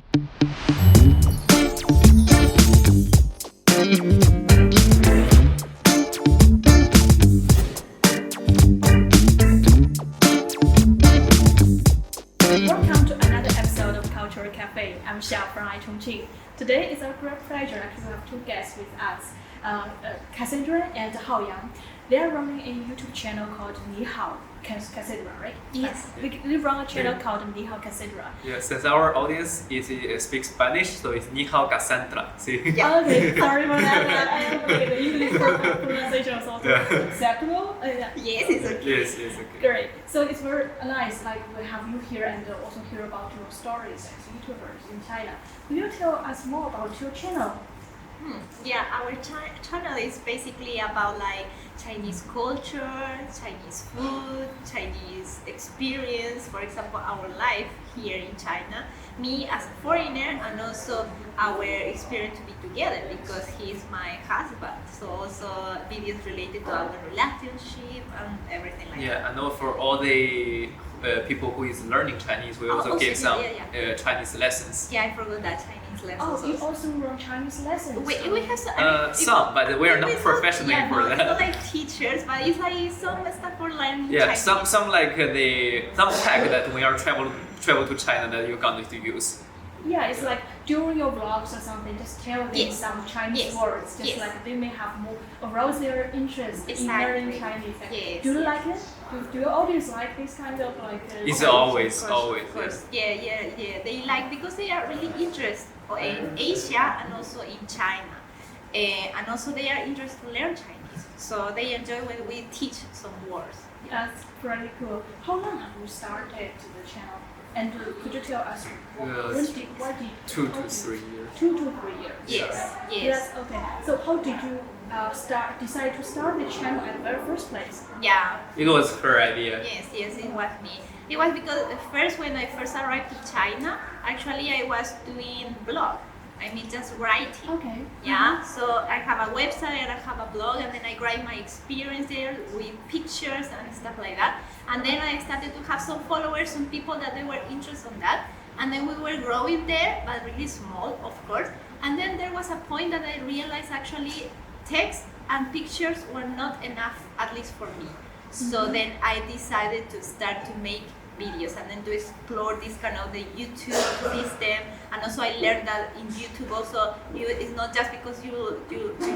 Welcome to another episode of Cultural Café. I'm Xiao from iChongqing. Today it's a great pleasure to have two guests with us, Cassandra and Haoyang. They are running a YouTube channel called Nihao Cassandra, right? Yes. We run a channel called Nihao Cassandra. Yeah, since our audience speaks Spanish, so it's Nihao Cassandra. See? Yeah. Okay, sorry for that. I don't know the English pronunciation is also acceptable. Yes, it's okay. Yes, it's okay. Great. So it's very nice, like we have you here and also hear about your stories as YouTubers in China. Could you tell us more about your channel? Yeah, our channel is basically about like Chinese culture, Chinese food, Chinese experience. For example, our life here in China, me as a foreigner, and also our experience to be together because he is my husband. So also videos related to our relationship and everything like that. Yeah, I know for all the people who is learning Chinese, we also give some Chinese lessons. Yeah, I forgot that Chinese lessons. Oh, you also run Chinese lessons? We have some, Some, but we are not professional for that. It's not like teachers, but it's like some stuff for learning Yeah, Chinese. some like some tag that when you are travel to China that you're going to use. Yeah, it's like during your vlogs or something, just tell them some Chinese words, just Yes. like they may have more arouse their interest in learning Chinese. Yes. Do you like it? Do your audience like this kind of like? It's Of always. course. Yeah. They like because they are really interested in Asia and also in China, and also they are interested to learn Chinese. So they enjoy when we teach some words. That's pretty cool. How long have you started the channel? And could you tell us why did 2 to 3 years. 2 to 3 years? Yes. Yes. Okay. So how did you decide to start the channel at the very first place? Yeah. It was her idea. Yes, it was me. It was because at first when I first arrived to China, actually I was doing blog. I mean just writing. Okay. Yeah, so I have a website and I have a blog, and then I write my experience there with pictures and stuff like that. And then I started to have some followers, some people that they were interested in that. And then we were growing there, but really small, of course. And then there was a point that I realized actually text and pictures were not enough, at least for me. So then I decided to start to make videos and then to explore this kind of the YouTube system. And also I learned that in YouTube also it's not just because you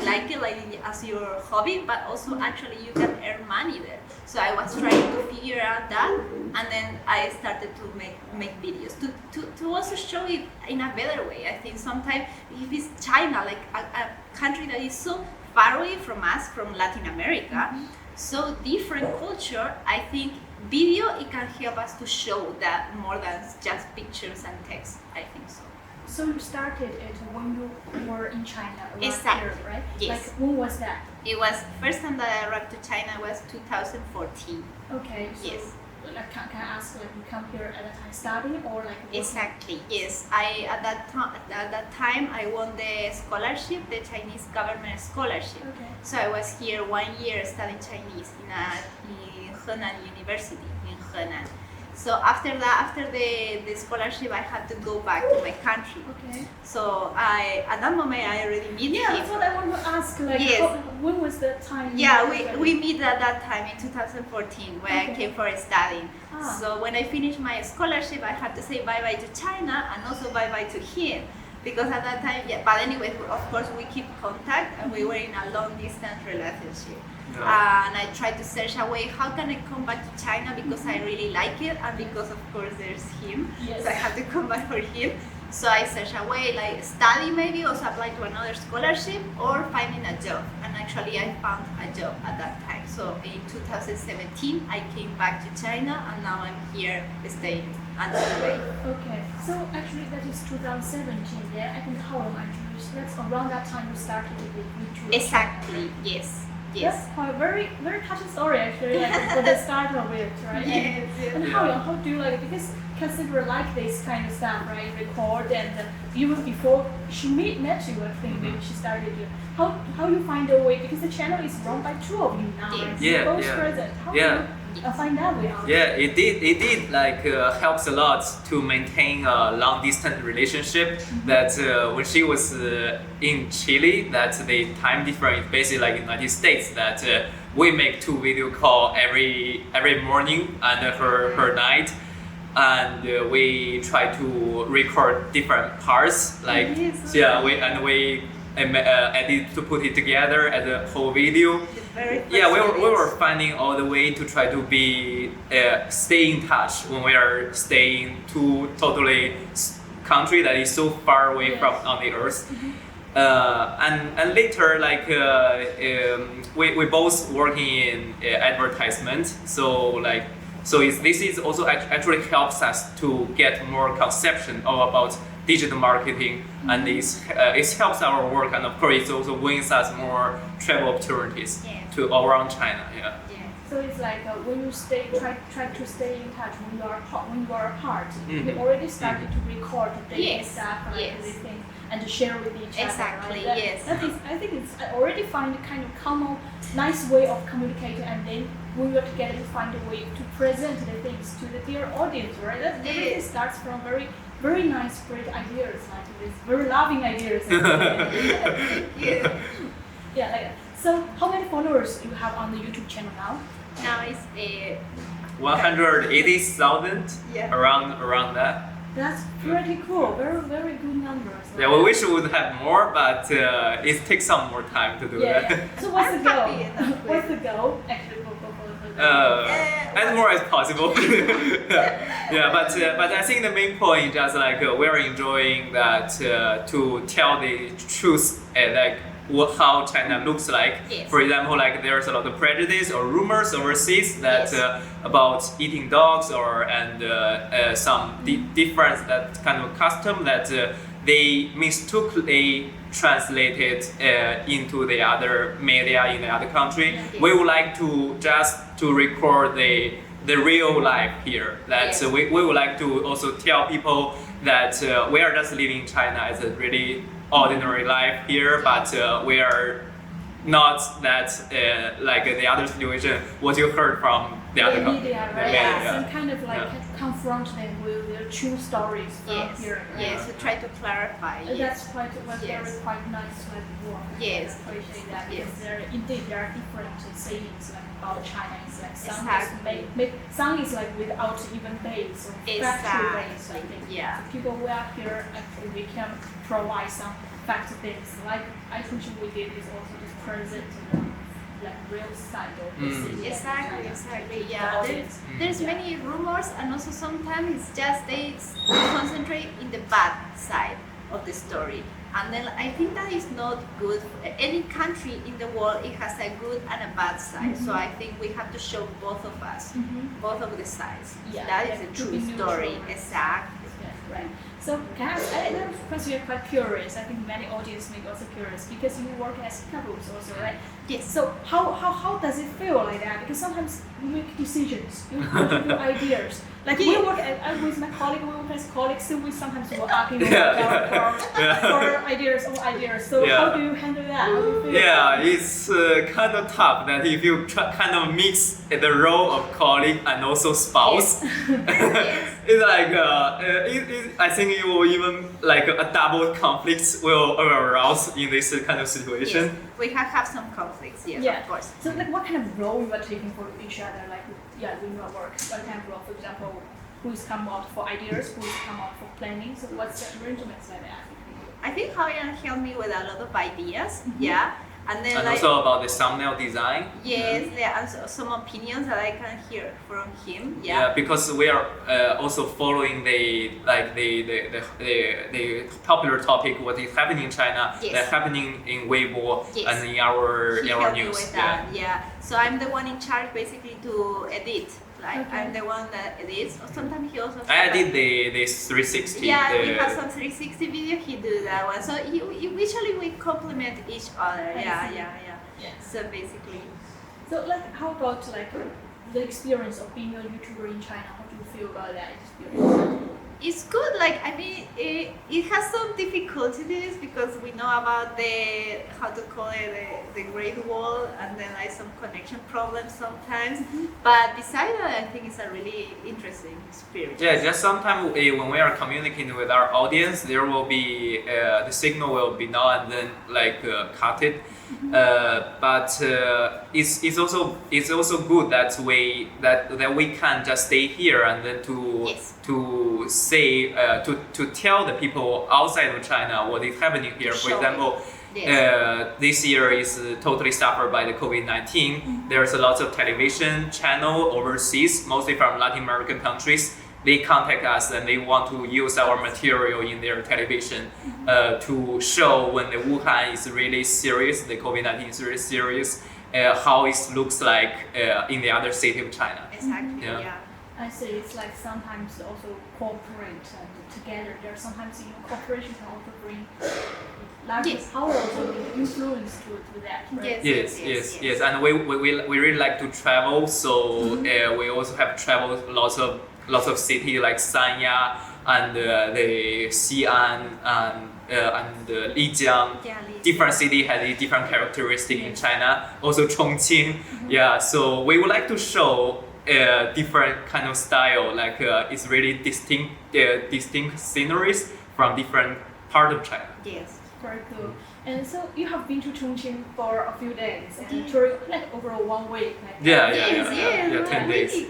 like it like as your hobby, but also actually you can earn money there. So I was trying to figure out that, and then I started to make videos to also show it in a better way. I think sometimes if it's China, like a country that is so far away from us, from Latin America, so different culture, I think video, it can help us to show that more than just pictures and text. I think so. So you started it when you were in China around Exactly. here, right? Yes. Like when was that? It was first time that I arrived to China was 2014. Okay. So Yes. Like, can I ask, like, you come here at a time study or like? working? Exactly. Yes. At that time I won the scholarship, the Chinese government scholarship. Okay. So I was here 1 year studying Chinese in Henan University in Henan. So after the scholarship, I had to go back to my country. Okay. So at that moment I already met Yeah, him. that's what I want to ask. Like, Yes. when was the time? Yeah, we met at that time in 2014 when I came for studying. Ah. So when I finished my scholarship, I had to say bye-bye to China and also bye-bye to him. Because at that time, but anyway, of course we keep contact and we were in a long-distance relationship. And I tried to search a way, how can I come back to China because I really like it and because of course there's him. Yes. So I had to come back for him. So I searched a way, like study maybe, also apply to another scholarship or finding a job. And actually I found a job at that time. So in 2017 I came back to China and now I'm here staying until today. Okay. So actually that is 2017. Yeah, I think how long actually? So that's around that time you started with YouTube. Exactly, yes. That's quite a very touching story actually, like for the start of it, right? Yes, And how do you like it? Because Cassandra like this kind of stuff, right? Record and even before she met you, I think maybe she started you. How you find a way, because the channel is run by two of you now, Yes. right? Yeah, Both yeah. present. How Yeah. do you Find that way out. Yeah, it did like helps a lot to maintain a long distance relationship. That when she was in Chile, that the time difference is basically like United States. That we make 2 video call every morning and her night, and we try to record different parts. Like we edit to put it together as a whole video. Yeah, we were finding all the way to try to be stay in touch when we are staying to totally country that is so far away from on the earth. And later, like we both working in advertisement, so this is also actually helps us to get more conception about digital marketing, and it helps our work, and of course it also wins us more travel opportunities to all around China. So it's like when you try to stay in touch when you are apart. We already started to record the daily stuff and everything, and to share with each other. Exactly. Right? Yes. That is, I think it's already find a kind of common, nice way of communicating, and then when we are together, we find a way to present the things to the dear audience, right? Everything starts from very nice, great ideas, like this, very loving ideas. Yeah. So, how many followers do you have on the YouTube channel now? Now it's 180,000, around that. That's pretty cool. Very good numbers. Yeah, we wish we would have more, but it takes some more time to do that. So what's the goal? What's the goal? Actually, as more as possible. But I think the main point is just like we're enjoying that to tell the truth, like how China looks like. For example, like there's a lot of prejudice or rumors overseas that about eating dogs and some different that kind of custom that they mistakenly translated into the other media in the other country. We would like to just to record the real life here. That we would like to also tell people that we are just living in China as a really ordinary life here, but we are not that like the other situation what you heard from the other media, right? Some kind of like confront them with their true stories from here. Yes, to try to clarify. That's quite nice work. Yes, I appreciate that because there are different sayings like about China. It's like some is like without even base or factual base. I think. Yeah. So people who are here actually we can provide some fact things like iChongqing we did is also just present like real side of the city. Exactly. Yeah. There's many rumors, and also sometimes it's just they concentrate in the bad side of the story. And then I think that is not good. Any country in the world, it has a good and a bad side. So I think we have to show both of us, both of the sides. That is a true story. Exactly. Right. So can I because you're quite curious. I think many audience may be also curious because you work as couples also, right? Yes. So how does it feel like that? Because sometimes you make decisions, you have ideas. Like we work with my colleague, we work as colleagues, so we sometimes will argue for ideas. So how do you handle that? How do you feel? Yeah, it's kind of tough that if you kind of mix the role of colleague and also spouse, it's like I think it will even like a double conflict will arouse in this kind of situation. Yes. We have some conflicts, of course. So like what kind of role you are taking for each other? Like when you are work, what kind of role? For example, who is come out for ideas, who is come out for planning? So what's the arrangements like that? I think Javier helped me with a lot of ideas, and then and also about the thumbnail design. Yes, there are some opinions that I can hear from him. Yeah, because we are also following the popular topic what is happening in China, that's happening in Weibo and in our news. With that. So I'm the one in charge basically to edit. Like I'm the one that edits. Or sometimes he also. I did the 360. Yeah, we have some 360 video. He do that one. So usually we complement each other. Yeah. So basically. So like, how about like the experience of being a YouTuber in China? How do you feel about that experience? It's good. Like I mean, it has some difficulties because we know about the how to call it the Great Wall and then like some connection problems sometimes. But besides that, I think it's a really interesting experience. Yeah, just sometimes when we are communicating with our audience, there will be the signal will be now and then like cut it. But it's also good that we can just stay here and then to say to tell the people outside of China what is happening here. For example, this year is totally suffered by the COVID-19. There's a lot of television channel overseas, mostly from Latin American countries. They contact us and they want to use our material in their television to show when the Wuhan is really serious, the COVID-19 is really serious, how it looks like in the other city of China. Exactly. Yeah. I see. It's like sometimes also cooperate and together. There are sometimes cooperation can also bring larger power, also influence to that. Right? Yes. And we really like to travel, so we also have traveled lots of cities like Sanya and the Xi'an and Lijiang. Different city has a different characteristic in China. Also Chongqing. Yeah, so we would like to show different kind of style, like it's really distinct sceneries from different part of China. Yes. Very cool. And so you have been to Chongqing for a few days and touring like over 1 week. Like Yeah, 10 days.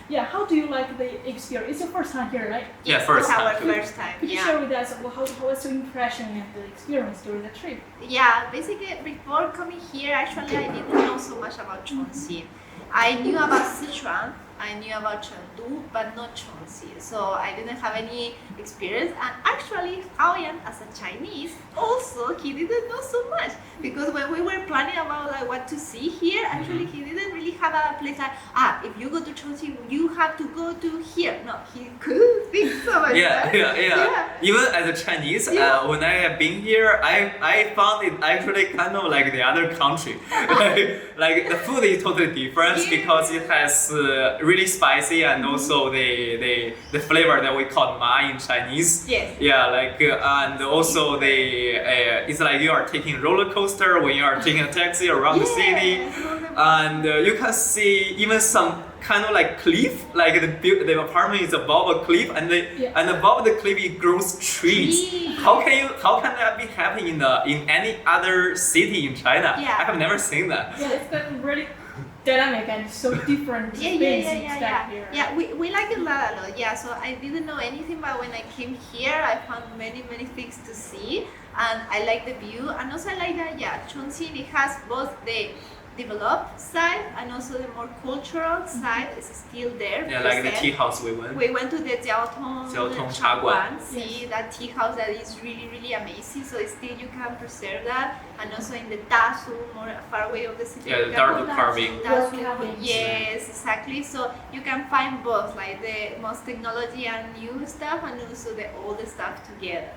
Yeah, how do you like the experience? It's your first time here, right? Yeah, first time. First time. Could you share with us how was your impression and the experience during the trip? Yeah, basically before coming here, actually I didn't know so much about Chongqing. I knew about Sichuan, I knew about Chengdu, but not Chongqing. So I didn't have any experience. And actually, Haoyan, as a Chinese, also he didn't know so much because when we were planning about like what to see here, actually he didn't really have a place like if you go to Chongqing, you have to go to here. No, he couldn't think so much. Yeah. Even as a Chinese, when I have been here, I found it actually kind of like the other country. like the food is totally different because it has really spicy and also the flavor that we call ma in Chinese. Yes. Yeah, like and also it's like you are taking roller coaster when you are taking a taxi around the city, and you can see even some kind of like cliff, like the apartment is above a cliff, and above the cliff it grows trees. How can that be happening in any other city in China? Yeah. I have never seen that. Yeah, it's got really dynamic and so different things here. Yeah, we like it a lot. Yeah, so I didn't know anything, but when I came here, I found many things to see, and I like the view, and also I like that. Yeah, Chongqing, it has both the developed side and also the more cultural side is still there. Yeah, like the tea house we went. We went to the Jiaotong Chaguan. See that tea house that is really amazing. So still you can preserve that, and also in the Dasu, more far away of the city. Yeah, the Dardu carving. Yes, exactly. So you can find both, like the most technology and new stuff, and also the old stuff together.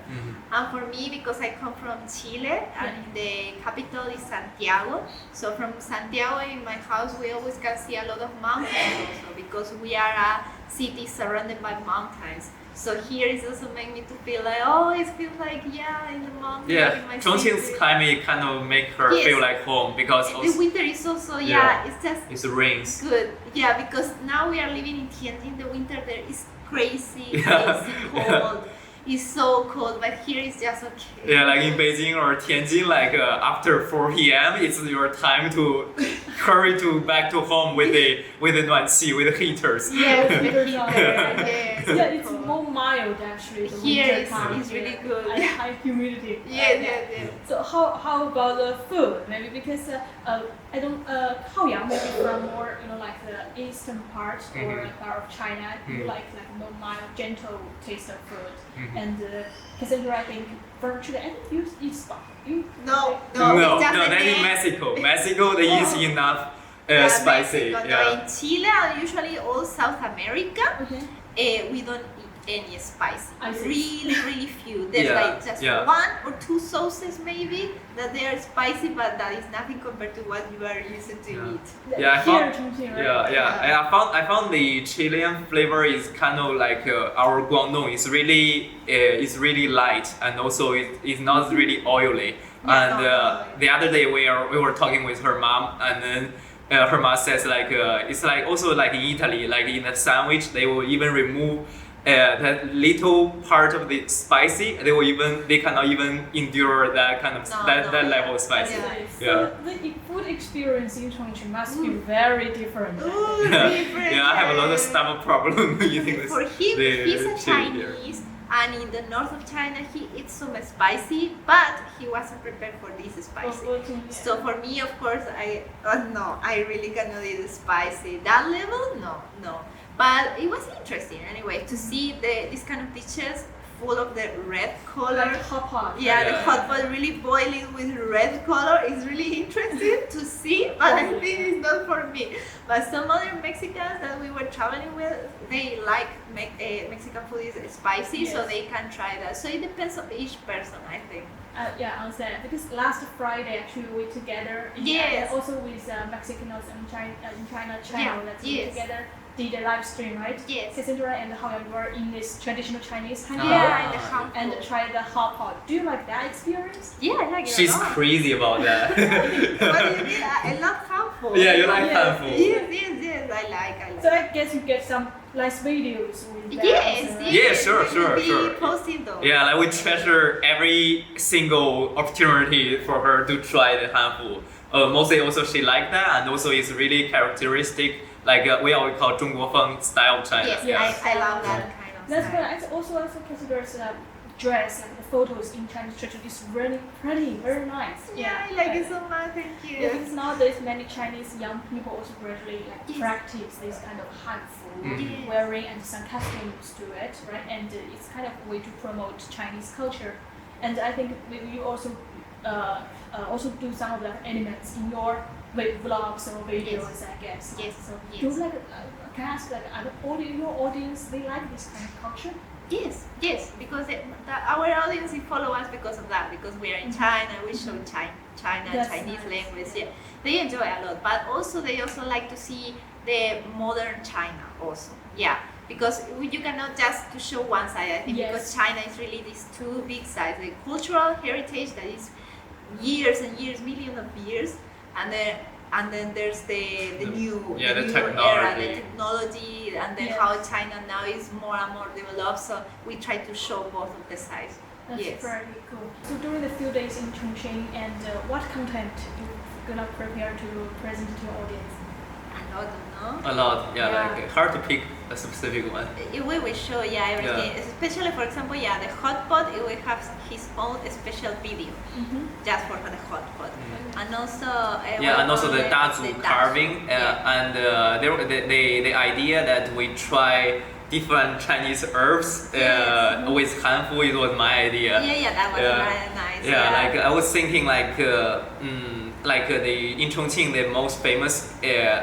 And for me, because I come from Chile, and the capital is Santiago, so from Santiago in my house we always can see a lot of mountains also because we are a city surrounded by mountains. So here it also make me to feel like it feels like in the mountains. Yeah, in my Chongqing's climate kind of make her feel like home because the winter is also it's just it rains. Good. Yeah, because now we are living in Tianjin. The winter there is crazy cold. It's so cold, but here it's just okay. Yeah, like in Beijing or Tianjin, like after 4 p.m., it's your time to hurry back to home with the nuanxi, with the heaters. Yes, with heaters. Yeah, it's more mild actually. The here winter it's really good. And high humidity. Yeah. So how about the food? Maybe because I don't Haoyang maybe from more like the eastern part or part of China, you like more mild, gentle taste of food. And Cassandra, I think from Chile, I think you eat spicy. No, that is Mexico. Mexico, they use enough spicy. Mexico. No, in Chile and usually all South America, we don't eat any spicy. I see. Really few. There's Yeah, like just yeah. 1 or 2 sauces maybe that they are spicy, but that is nothing compared to what you are used to Yeah. eat. Yeah, I Here, found- Chongqing, right? Yeah. And I found the Chilean flavor is kind of like our guangdong. It's really light, and also it's not really oily. And the other day we were talking with her mom, and then her mom says like it's like also like in Italy, like in a sandwich they will even remove that little part of the spicy. They cannot even endure that kind of that level of spicy. Yeah. So the food experience in Chongqing must be very different. Ooh, different. Yeah, I have a lot of stomach problem eating this. For him, he's a chili here. Chinese, and in the north of China, he eats so much spicy, but he wasn't prepared for this spicy. So for me, of course, I really cannot eat spicy. That level, no. But it was interesting anyway to see this kind of dishes full of the red color. Like hot pot. Yeah, the hot pot really boiling with red color is really interesting to see, but I think it's not for me. But some other Mexicans that we were traveling with, they like Mexican food is spicy, so Yes. they can try that. So it depends on each person, I think. Yeah, I understand. Because last Friday, actually, we together, Yes. also with Mexicanos in China channel, Yeah, that we yes. together did a live stream, right? Yes. Cassandra and Haoyang were in this traditional Chinese hangout Yeah, in the house. and tried the hot pot. Do you like that experience? Yeah, I like it She's a lot. crazy about that. What do you mean? I love handful. Yeah, you like Yes. handful. Yes, I like. So I guess you get some nice videos with that. Yes, also, yes. Yeah, sure, we will be sure. posting those. Yeah, like we treasure every single opportunity for her to try the handful. Mostly also she liked that, and also it's really characteristic, like we always call 中国风 style of China. Yes, Yeah. I love that kind of That's style. good. I also Cassandra's dress, like the photos in Chinese tradition, is really pretty, very nice. Yeah, I like it so much. Thank you. Yeah, because nowadays many Chinese young people also gradually like Yes. practice this kind of handful Yes. wearing and some costumes to it, right? And it's kind of a way to promote Chinese culture. And I think you also do some of the elements in your vlogs or videos, Yes. I guess. Yes, So yes. do you like? Can I ask like your audience? They like this kind of culture? Yes, because our audience follow us because of that. Because we are in China, we show China That's Chinese nice. language. Yeah, they enjoy a lot. But also they also like to see the modern China also. Yeah, because you cannot just to show one side. I think Yes. because China is really these two big sides: the cultural heritage that is years and years, millions of years, and then there's the new Yeah, the new technology. era, the technology, and then Yes. how China now is more and more developed. So we try to show both of the sides. That's Yes. very cool. So during the few days in Chongqing, and what content you gonna prepare to present to your audience? I don't know. A lot, yeah, Yeah. like hard to pick a specific one. We will show everything. Especially for example, the hot pot. It will have his own special video just for the hot pot, and also Yeah, and also the dazu carving, and the idea that we try different Chinese herbs with handful. It was my idea. Yeah, that was Yeah. very nice. Yeah, like I was thinking like the in Chongqing the most famous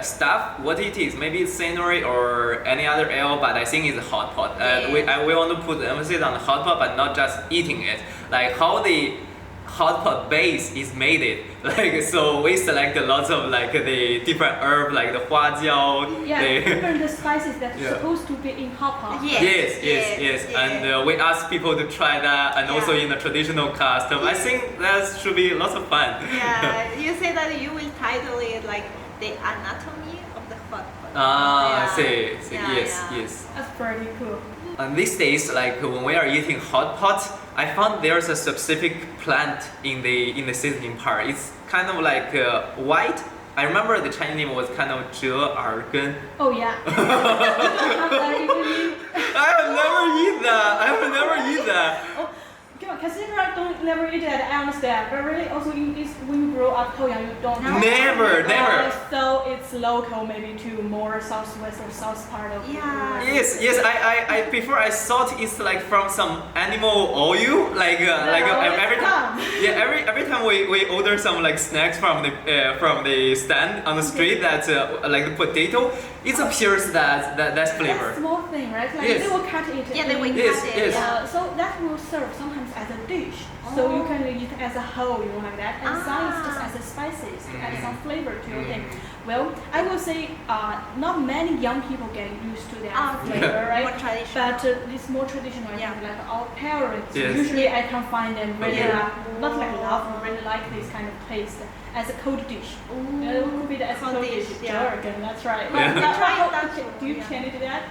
stuff. What it is? Maybe it's scenery or any other ale, but I think it's hot pot. We want to put emphasis on the hot pot, but not just eating it. Like how the hot pot base is made it. Like so we select lots of like the different herb like the huajiao. Yeah, even the spices that's Yeah. supposed to be in hot pot. Yes. And we ask people to try that, and also in a traditional custom. I think that should be lots of fun. Yeah, you say that you will title it like the anatomy of the hot pot. Say Yeah, yes, yeah. yes. That's pretty cool. And these days, like when we are eating hot pot, I found there's a specific plant in the seasoning part. It's kind of like white. I remember the Chinese name was kind of 折耳根. Oh yeah. You don't have that even you. I have never eat that. Oh, Cassandra don't never eat that. I understand, but really also when you grow up Haoyang, you don't. No. Never. So it's local, maybe to more southwest or south part of. Yeah. Yes. I before I thought it's like from some animal oil, like every time. Yeah, every time we order some like snacks from the stand on the street, that's like the potato, it appears that flavor. That's small thing, right? Like Yes. they will cut it. Yeah, they will Yes, cut it. yes. Yeah. So that will serve sometimes as a dish. So you can eat it as a whole, you know, like that. And some is just as a spices to add some flavor to your thing. Well, I will say not many young people get used to that flavor, right? More traditional. But it's more traditional. I think, like our parents. Yes. Usually, I can find them really not like love, but really like this kind of taste as a cold dish. It could be as a cold dish. Jargon, that's right. Yeah. But Try that. do you can you do that?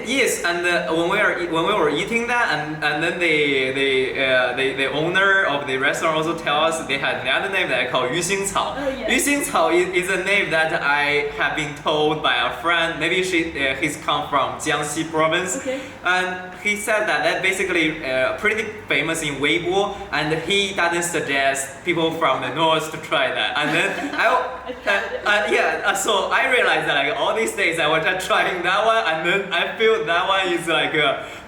Yes, and when we were eating that, and then the owner of the restaurant also tell us they had another name that I call 鱼腥草. Oh, yes. 鱼腥草 is a name that I have been told by a friend. Maybe he's come from Jiangxi province, Okay. and he said that basically pretty famous in Weibo, and he doesn't suggest people from the north to try that. And then so I realized that like all these days I was just trying that one, and then I feel that one is like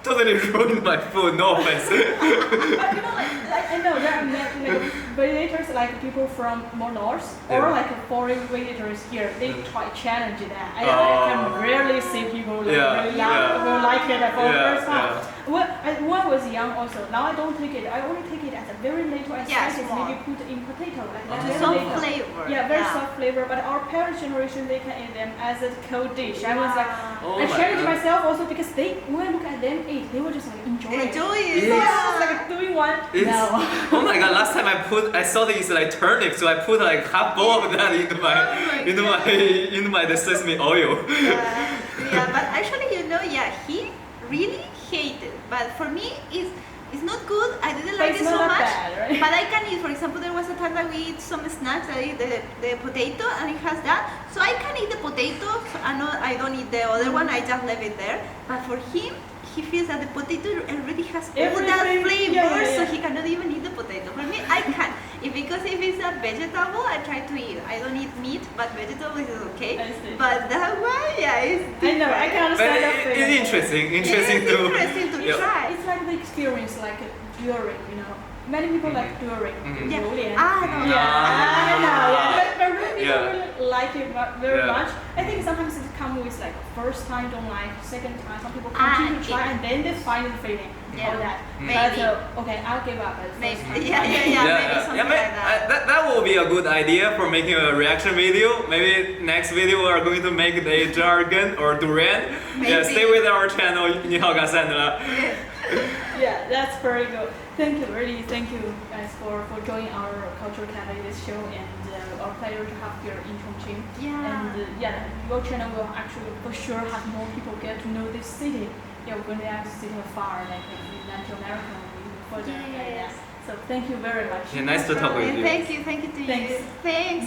totally ruined my food. No offense. But you know, like I know there are like visitors, like people from more north, or like foreign visitors here. They try challenge that. I can rarely see people like really will like it for the first time. When I was young also, now I don't take it. I only take it as a very little as spices, maybe put in potato like that. Soft flavor. Yeah, very soft flavor. But our parents' generation, they can eat them as a cold dish. I was like, I challenged myself also because when I look at them eat, they were just like enjoy it. Enjoy it. So I was like doing one. No. Oh my god! Last time I saw these like turnip, so I put like half bowl of that into my the sesame oil. Yeah, but actually, he really hated. But for me, it's not good. I didn't like it so much. Bad, right? But I can eat. For example, there was a time that we eat some snacks. I eat the potato, and it has that. So I can eat the potato. So I don't eat the other one. I just leave it there. But for him, he feels that the potato already has all that flavor, so he cannot even eat the potato. For me, I can. Because if it's a vegetable, I try to eat. I don't eat meat, but vegetable is okay. But that one, it's different. I know, I can understand that But feeling. it's interesting to try. It's like the experience, like during, you know. Many people like during. Yeah. Durian. No. I know. But really people really like it very Yeah. much. I think sometimes it comes with like first time don't like, second time some people continue to try and then they find the feeling. All that. Maybe. But okay, I'll give up. Maybe. Maybe something like that. That will be a good idea for making a reaction video. Maybe next video we are going to make the jargon or durian. Yeah, stay with our channel, Nihao Cassandra. Yeah, that's very good. Thank you, really. Thank you guys for joining our Cultural Cafe this show, and our pleasure to have here in Chongqing. Yeah. And your channel will actually for sure have more people get to know this city. Yeah, we're going to have to see how far, like in Latin America, or even further. Yes. So thank you very much. Yeah, nice to talk with you. Thank you to you. Thanks. Thanks.